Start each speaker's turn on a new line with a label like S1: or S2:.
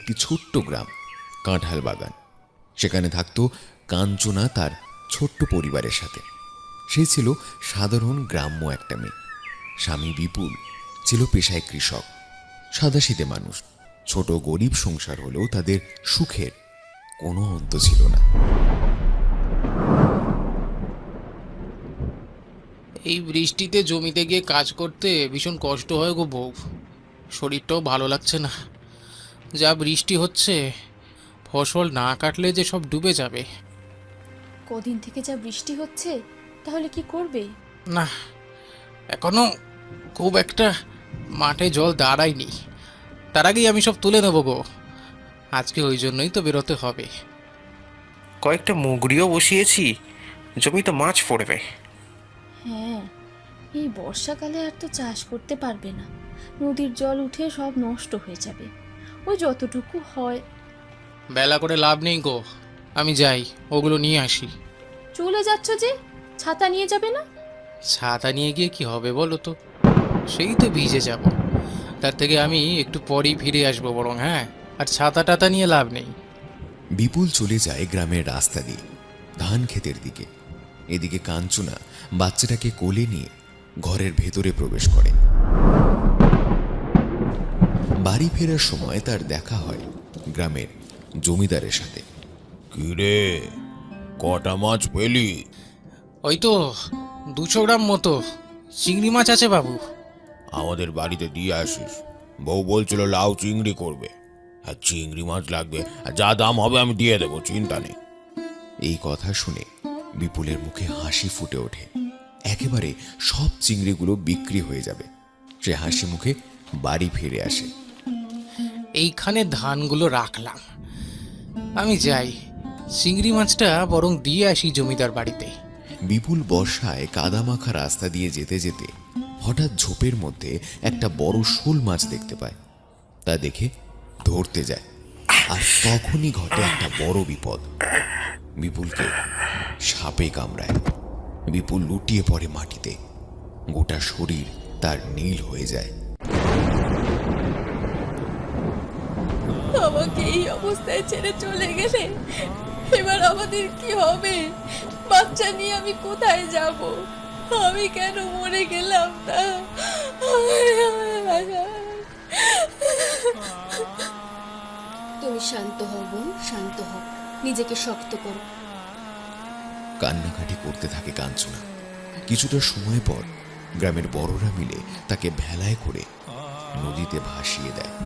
S1: একটি ছোট্ট গ্রাম, কাঁঠাল বাগান। সেখানে থাকত কাঞ্চনা তার ছোট্ট পরিবারের সাথে। সে ছিল সাধারণ গ্রাম্য একটা মেয়ে। স্বামী বিপুল ছিল পেশায় কৃষক, সাদাসিধে মানুষ। ছোট গরিব সংসার হলেও তাদের সুখের কোনো অন্ত ছিল না।
S2: এই বৃষ্টিতে জমিতে গিয়ে কাজ করতে ভীষণ কষ্ট হয় গো বউ। শরীরটাও ভালো লাগছে না। যা বৃষ্টি হচ্ছে, ফসল না কাটলে যে সব ডুবে যাবে।
S3: কদিন থেকে যা বৃষ্টি হচ্ছে, তাহলে কি করবে?
S2: না, এখনো খুব একটা মাঠে জল দাঁড়ায়নি। তার আগেই আমি সব তুলে নেবো গো। আজকে ওই জন্যই তো বেরোতে হবে।
S4: কয়েকটা মুগরিও বসিয়েছি, জমিতে মাছ পড়বে।
S3: হ্যাঁ, এই বর্ষাকালে আর তো চাষ করতে পারবে না। নদীর জল উঠে সব নষ্ট হয়ে যাবে। ওই যতটুকু হয়।
S2: বেলা করে লাভ নেই গো, আমি যাই ওগুলো নিয়ে আসি।
S3: চলে যাচ্ছ যে, ছাতা নিয়ে যাবে না?
S2: ছাতা নিয়ে গিয়ে কি হবে বলো তো? সেই তো ভিজে যাব। তার থেকে আমি একটু পরেই ফিরে আসবো বরং। হ্যাঁ, আর ছাতা টাতা নিয়ে লাভ নেই।
S1: বিপুল চলে যায় গ্রামের রাস্তা দিয়ে ধান ক্ষেতের দিকে। এদিকে কাঞ্চনা বাচ্চাটাকে কোলে নিয়ে ঘরের ভেতরে প্রবেশ করে। বাড়ি ফেরার সময় তার দেখা হয় গ্রামের জমিদারের সাথে।
S5: কিরে, কটা মাছ পেলি?
S2: ওই তো 200 গ্রাম মতো চিংড়ি মাছ আছে বাবু।
S5: আমাদের বাড়িতে দিয়ে আসিস। বউ বলছিল লাউ চিংড়ি করবে। আর চিংড়ি মাছ লাগবে, আর যা দাম হবে আমি দিয়ে দেবো, চিন্তা নেই।
S1: এই কথা শুনে বিপুলের মুখে হাসি ফুটে ওঠে। একেবারে সব চিংড়িগুলো বিক্রি হয়ে যাবে। সে হাসি মুখে বাড়ি ফিরে আসে।
S2: এইখানে ধানগুলো রাখলাম, আমি যাই। চিংড়ি মাছটা বরং দিয়ে আসি জমিদার বাড়িতে।
S1: বিপুল বর্ষায় কাদামাখা রাস্তা দিয়ে যেতে যেতে হঠাৎ ঝোপের মধ্যে একটা বড় শোল মাছ দেখতে পায়। তা দেখে ধরতে যায়, আর তখনই ঘটে একটা বড় বিপদ। বিপুলকে সাপে কামড়ায়। বিপুল লুটিয়ে পড়ে মাটিতে। গোটা শরীর তার নীল হয়ে যায়।
S3: আমাকে এই অবস্থায় ছেড়ে চলে গেলে এবার আমাদের কি হবে? বাচ্চা নিয়ে আমি কোথায় যাব? আমি কেন মরে গেলাম না?
S6: তুমি শান্ত হও বোন, শান্ত হও, নিজেকে শক্ত করো।
S1: কান্নাকাটি করতে থাকে কাঞ্চনা। কিছুটা সময় পর গ্রামের বড়রা মিলে তাকে ভেলায় করে নদীতে ভাসিয়ে দেয়।